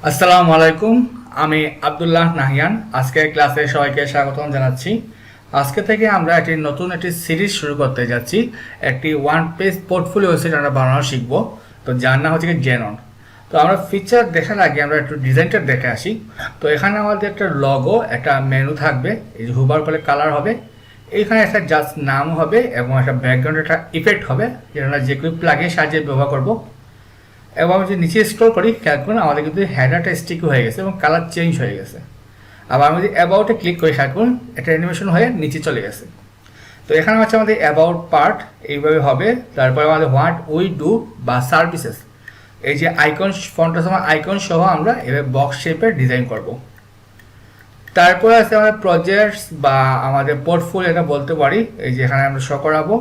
আসসালামু আলাইকুম। আমি আব্দুল্লাহ নাহিয়ান আজকের ক্লাসে সবাইকে স্বাগতম জানাচ্ছি। আজকে থেকে আমরা একটি সিরিজ শুরু করতে যাচ্ছি। একটি ওয়ান পেজ পোর্টফোলিও ওয়েবসাইট আমরা বানানো শিখব। তো যার নাম হচ্ছে জেনন। তো আমরা ফিচার দেখার আগে আমরা একটু ডিজাইনটা দেখে আসি। তো এখানে আমাদের একটা লগো, একটা মেনু থাকবে, এই যে হুবার করলে কালার হবে, এইখানে একটা জাস্ট নাম হবে এবং একটা ব্যাকগ্রাউন্ড একটা ইফেক্ট হবে, যেটা আমরা যে কোনো প্লাগের সাহায্যে ব্যবহার করব। এবং আমি যদি নিচে স্ক্রল করি খেয়াল করুন আমাদের কিন্তু হেডারটা স্টিক হয়ে গেছে এবং কালার চেঞ্জ হয়ে গেছে। আবার আমি যদি অ্যাবাউটে ক্লিক করি খেয়াল করুন একটা অ্যানিমেশন হয়ে নিচে চলে গেছে। তো এখানে হচ্ছে আমাদের অ্যাবাউট পার্ট এইভাবে হবে। তারপরে আমাদের হোয়াট উই ডু বা সার্ভিসেস, এই যে আইকন ফন্টের সময় আইকন সহ আমরা এভাবে বক্স শেপের ডিজাইন করব। তারপরে আছে আমাদের প্রজেক্টস বা আমাদের পোর্টফোলিও এটা বলতে পারি, এই যে এখানে আমরা শো করাবো।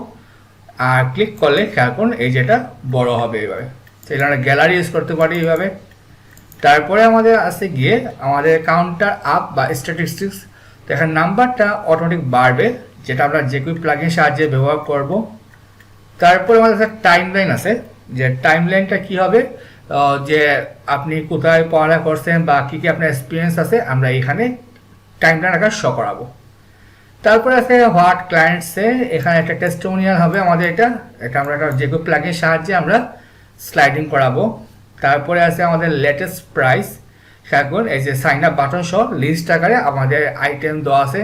আর ক্লিক করলে খেয়াল করুন এই যে এটা বড় হবে এইভাবে। সেটা আমরা গ্যালারি ইউজ করতে পারি এইভাবে। তারপরে আমাদের আছে গিয়ে আমাদের কাউন্টার আপ বা স্ট্যাটিস্টিক্স। তো এখানে নাম্বারটা অটোমেটিক বাড়বে, যেটা আমরা যে কোনো প্লাগিন সাহায্যে ব্যবহার করব। তারপরে আমাদের একটা টাইম লাইন আছে, যে টাইম লাইনটা কী হবে, যে আপনি কোথায় পড়ালেখা করছেন বা কী কী আপনার এক্সপিরিয়েন্স আছে আমরা এখানে টাইম লাইন আকার শো করাবো। তারপরে আছে হোয়াট ক্লায়েন্টসে, এখানে একটা টেস্টিমোনিয়াল হবে আমাদের। এটা আমরা একটা যে কোনো প্লাগিনের সাহায্যে আমরা স্লাইডিং করাবো। তারপরে আছে আমাদের লেটেস্ট প্রাইস, এখন এই যে সাইন আপ বাটন সহ লিস্ট আকারে আমাদের আইটেম দেওয়া আছে।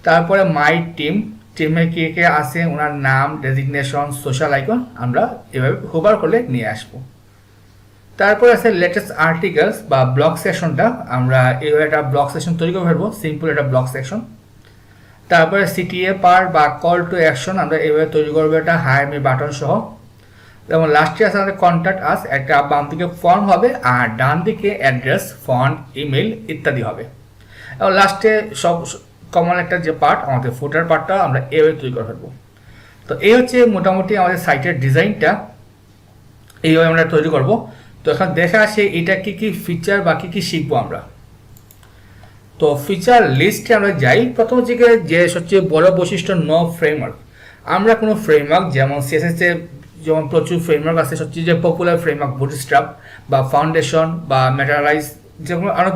তারপরে মাই টিম, টিমে কে কে আছে ওনার নাম, ডেজিগনেশন, সোশ্যাল আইকন আমরা এভাবে হোভার করলে নিয়ে আসবো। তারপরে আছে লেটেস্ট আর্টিকেলস বা ব্লগ সেকশনটা আমরা এইভাবে একটা ব্লগ সেকশন তৈরি করে ফেলবো, সিম্পল একটা ব্লগ সেকশন। তারপরে সিটিএ পার বা কল টু অ্যাকশন আমরা এইভাবে তৈরি করবো, একটা হায়ার মি বাটন সহ। এবং লাস্টে আছে আমাদের কন্ট্যাক্ট আস, একটা বাম দিকে ফর্ম হবে আর ডান দিকে অ্যাড্রেস, ফন্ট, ইমেল ইত্যাদি হবে। এবং লাস্টে সব কমন একটা যে পার্ট আমাদের ফুটার পার্টটা আমরা এভাবে তৈরি করে ফেলবো। তো এই হচ্ছে মোটামুটি আমাদের সাইটের ডিজাইনটা, এইভাবে আমরা তৈরি করব। তো এখন দেখা আসে এটা কি কি ফিচার বা কি কি শিখবো আমরা। তো ফিচার লিস্টে আমরা যাই। প্রথম দিকে যে সবচেয়ে বড় বৈশিষ্ট্য নো ফ্রেমওয়ার্ক। আমরা কোনো ফ্রেমওয়ার্ক যেমন সিএসএস যেমন প্রচুর ফ্রেমওয়ার্ক আছে, সবচেয়ে যে পপুলার ফ্রেমওয়ার্ক বুটস্ট্র্যাপ বা ফাউন্ডেশন বা ম্যাটেরিয়ালাইজ, যেগুলো অনেক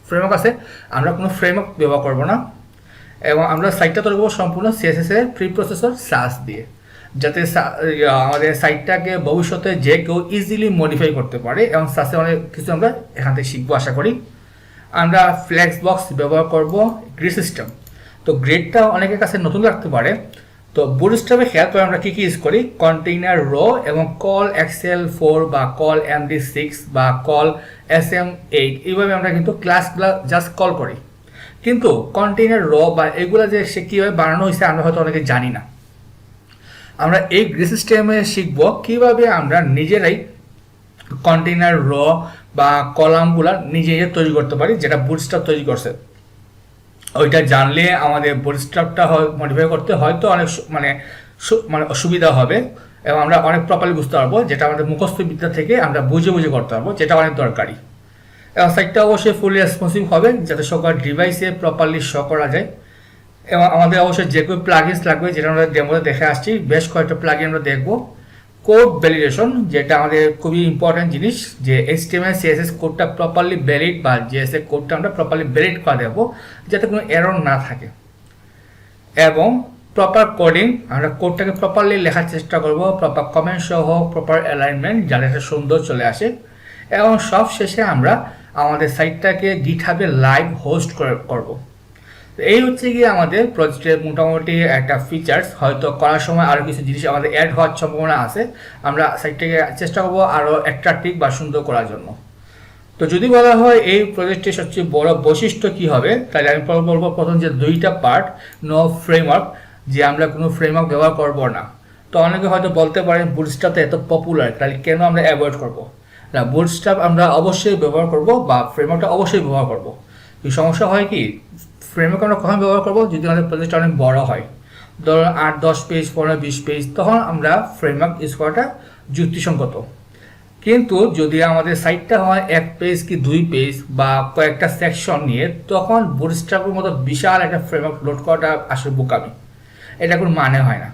ফ্রেমওয়ার্ক আছে, আমরা কোনো ফ্রেমওয়ার্ক ব্যবহার করব না। এবং আমরা সাইটটা তৈরি করবো সম্পূর্ণ সিএসএস এর প্রি প্রসেসর সাস দিয়ে, যাতে আমাদের সাইটটাকে ভবিষ্যতে যে কেউ ইজিলি মডিফাই করতে পারে। এবং সাসে অনেক কিছু আমরা এখান থেকে শিখবো আশা করি। আমরা ফ্লেক্সবক্স ব্যবহার করব, গ্রিড সিস্টেম। তো গ্রিডটা অনেকের কাছে নতুন লাগতে পারে। তো বুটস্ট্র্যাপে খেয়াল করে আমরা কী কী ইউজ করি, কন্টেইনার রো এবং কল XL4 বা কল MD6 বা কল SM8, এইভাবে আমরা কিন্তু ক্লাসগুলো জাস্ট কল করি। কিন্তু কন্টেইনার রো বা এগুলো যে সে কীভাবে বানানো হয়েছে আমরা হয়তো অনেকে জানি না। আমরা এই গ্রিড সিস্টেমে শিখব কীভাবে আমরা নিজেরাই কন্টেইনার র বা কলামগুলা নিজে নিজে তৈরি করতে পারি, যেটা বুটস্ট্র্যাপ তৈরি করছে। ওইটা জানলে আমাদের বুটস্ট্র্যাপটা মডিফাই করতে হয়তো অনেক মানে অসুবিধা হবে এবং আমরা অনেক প্রপারলি বুঝতে পারবো, যেটা আমাদের মুখস্থ বিদ্যা থেকে আমরা বুঝে বুঝে করতে পারবো, যেটা অনেক দরকারি। এবং সাইটটা অবশ্যই ফুলি রেসপন্সিভ হবে, যাতে সকল ডিভাইসে প্রপারলি শো করা যায়। এবং আমাদের অবশ্যই যে কোনো প্লাগইনস লাগবে, যেটা আমরা ডেমোতে দেখে আসছি, বেশ কয়েকটা প্লাগইন আমরা দেখবো। কোড ভ্যালিডেশন, যেটা আমাদের খুবই ইম্পর্টেন্ট জিনিস, যে HTML CSS কোডটা প্রপারলি ভ্যালিড বা JS কোডটা আমরা প্রপারলি ভ্যালিড করে দেবো, যাতে কোনো এরর না থাকে। এবং প্রপার কোডিং, আমরা কোডটাকে প্রপারলি লেখার চেষ্টা করব, প্রপার কমেন্ট সহ প্রপার অ্যালাইনমেন্ট, যাতে একটা সুন্দর চলে আসে। এবং সব শেষে আমরা আমাদের সাইটটাকে গিটহাবে লাইভ হোস্ট করব। এই হচ্ছে গিয়ে আমাদের প্রজেক্টের মোটামুটি একটা ফিচার্স। হয়তো করার সময় আরও কিছু জিনিস আমাদের অ্যাড হওয়ার সম্ভাবনা আছে। আমরা সাইটটাকে চেষ্টা করবো আরও অ্যাট্রাকটিভ বা সুন্দর করার জন্য। তো যদি বলা হয় এই প্রজেক্টের সবচেয়ে বড় বৈশিষ্ট্য কী হবে, তাহলে আমি বলবো প্রথম যে দুইটা পার্ট, নো ফ্রেমওয়ার্ক, যে আমরা কোনো ফ্রেমওয়ার্ক ব্যবহার করব না। তো অনেকে হয়তো বলতে পারেন বুটস্ট্র্যাপ এত পপুলার, তাহলে কেন আমরা অ্যাভয়েড করবো? না, বুটস্ট্র্যাপ আমরা অবশ্যই ব্যবহার করব বা ফ্রেমওয়ার্কটা অবশ্যই ব্যবহার করব। এই সমস্যা হয় কি, ফ্রেমওয়ার্ক আমরা কখন ব্যবহার করবো, যদি আমাদের প্রজেক্টটা অনেক বড় হয়, ধরুন 8-10 পেজ, 15-20 পেজ, তখন আমরা ফ্রেমওয়ার্ক ইউজ করাটা যুক্তিসঙ্গত। কিন্তু যদি আমাদের সাইটটা হয় 1 পেজ কি 2 পেজ বা কয়েকটা সেকশন নিয়ে, তখন বুটস্ট্র্যাপের মতো বিশাল একটা ফ্রেমওয়ার্ক লোড করাটা আসলে বোকামি, এটা কোনো মানে হয় না।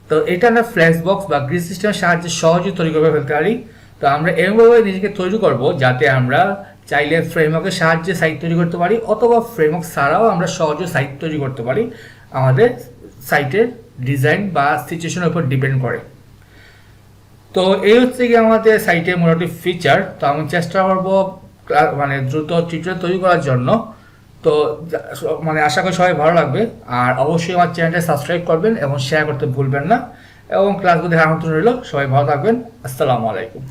তো এটা আমরা ফ্লেক্সবক্স বা গ্রিড সিস্টেমের সাহায্যে সহজেই তৈরি করে ফেলতে পারি। তো আমরা এমনভাবে নিজেকে তৈরি করব যাতে আমরা চাইলে ফ্রেমওয়ার্কের সাহায্যে সাইট তৈরি করতে পারি, অথবা ফ্রেমওয়ার্ক ছাড়াও আমরা সহজে সাইট তৈরি করতে পারি। আমাদের সাইটের ডিজাইন বা সিচুয়েশনের উপর ডিপেন্ড করে। তো এই হচ্ছে কি আমাদের সাইটের মোটামুটি ফিচার। তো আমি চেষ্টা করবো মানে দ্রুত টিউটোরিয়াল তৈরি করার জন্য। তো মানে আশা করি সবাই ভালো লাগবে। আর অবশ্যই আমার চ্যানেলটা সাবস্ক্রাইব করবেন এবং শেয়ার করতে ভুলবেন না। এবং ক্লাসগুলো দেখার আমন্ত্রণ রইল। সবাই ভালো থাকবেন। আসসালামু আলাইকুম।